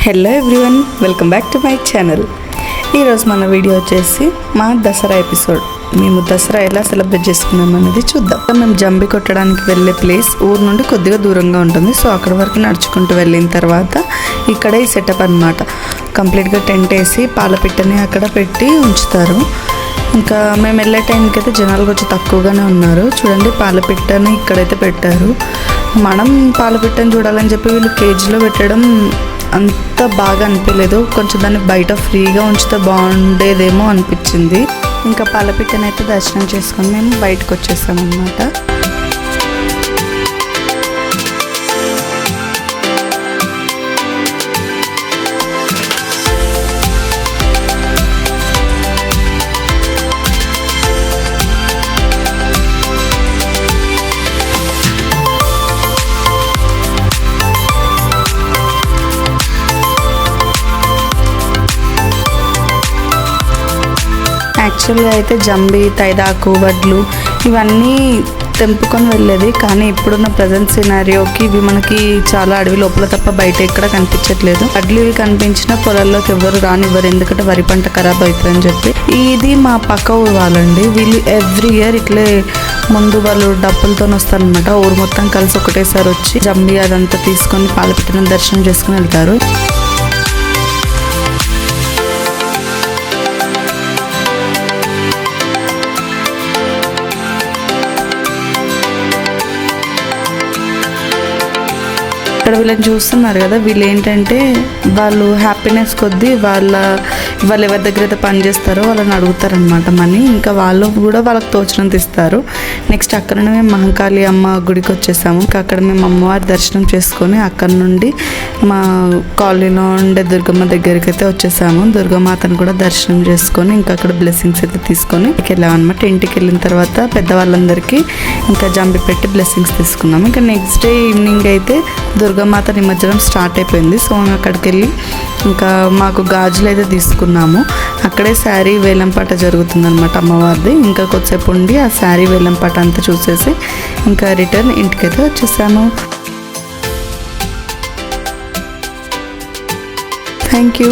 Hello everyone, welcome back to my channel. ఈరోజు మన video వచ్చేసి మా దసరా ఎపిసోడ్. మేము దసరా ఎలా సెలబ్రేట్ చేసుకున్నాం అనేది చూద్దాం. మేము జంబి కొట్టడానికి వెళ్ళే ప్లేస్ ఊరు నుండి కొద్దిగా దూరంగా ఉంటుంది. సో అక్కడ వరకు నడుచుకుంటూ వెళ్ళిన తర్వాత ఇక్కడ ఈ సెటప్ అనమాట. కంప్లీట్గా టెంట్ వేసి పాలపిట్టని అక్కడ పెట్టి ఉంచుతారు. ఇంకా మేము వెళ్ళే టైంకి అయితే జనాలు కొంచెం తక్కువగానే ఉన్నారు. చూడండి, పాలపిట్టని ఇక్కడైతే పెట్టారు. మనం పాలపిట్టని చూడాలని చెప్పి వీళ్ళు కేజీలో పెట్టడం అంత బాగా అనిపించలేదు. కొంచెం దాన్ని బయట ఫ్రీగా ఉంచితే బాగుండేదేమో అనిపించింది. ఇంకా పాలపిట్టని అయితే దర్శనం చేసుకొని మేము బయటకు వచ్చేసామన్నమాట. యాక్చువల్గా అయితే జంబి, తైదాకు, వడ్లు ఇవన్నీ తెంపుకొని వెళ్ళేది. కానీ ఇప్పుడున్న ప్రజెంట్ సినారియోకి ఇవి మనకి చాలా అడవి లోపల తప్ప బయట ఎక్కడ కనిపించట్లేదు. వడ్లు ఇవి కనిపించిన పొలాల్లోకి ఎవరు రానివ్వరు, ఎందుకంటే వరి పంట ఖరాబ్ అవుతుందని చెప్పి. ఇది మా పక్క ఊరు వాళ్ళండి. వీళ్ళు ఎవ్రీ ఇయర్ ఇట్లే ముందు వాళ్ళు డబ్బులతో వస్తారనమాట. ఊరు మొత్తం కలిసి ఒకటేసారి వచ్చి జంబి అదంతా తీసుకొని పాలపిట్టని దర్శనం చేసుకుని వెళ్తారు. ఇక్కడ వీళ్ళని చూస్తున్నారు కదా, వీళ్ళు ఏంటంటే వాళ్ళు హ్యాపీనెస్ కొద్దీ వాళ్ళు ఎవరి దగ్గర అయితే పని చేస్తారో వాళ్ళని అడుగుతారనమాట మనీ. ఇంకా వాళ్ళు కూడా వాళ్ళకి తోచినంత ఇస్తారు. నెక్స్ట్ అక్కడ నుండి మేము మహంకాళి అమ్మ గుడికి వచ్చేసాము. ఇంకా అక్కడ మేము అమ్మవారి దర్శనం చేసుకొని అక్కడ నుండి మా కాలనీలో ఉండే దుర్గమ్మ దగ్గరికి అయితే వచ్చేసాము. దుర్గమాతను కూడా దర్శనం చేసుకొని ఇంకా అక్కడ బ్లెస్సింగ్స్ అయితే తీసుకొని వెళ్ళామన్నమాట. ఇంటికి వెళ్ళిన తర్వాత పెద్దవాళ్ళందరికీ ఇంకా జంబి పెట్టి బ్లెస్సింగ్స్ తీసుకున్నాము. ఇంకా నెక్స్ట్ డే ఈవినింగ్ అయితే దుర్గమాత నిమజ్జనం స్టార్ట్ అయిపోయింది. సో అక్కడికి వెళ్ళి ఇంకా మాకు గాజులు అయితే తీసుకున్నాము. అక్కడే శారీ వేలంపాట జరుగుతుందన్నమాట అమ్మవారిది. ఇంకా కొద్దిసేపు ఉండి ఆ శారీ వేలంపాట అంతా చూసేసి ఇంకా రిటర్న్ ఇంటికైతే వచ్చేసాము. Thank you.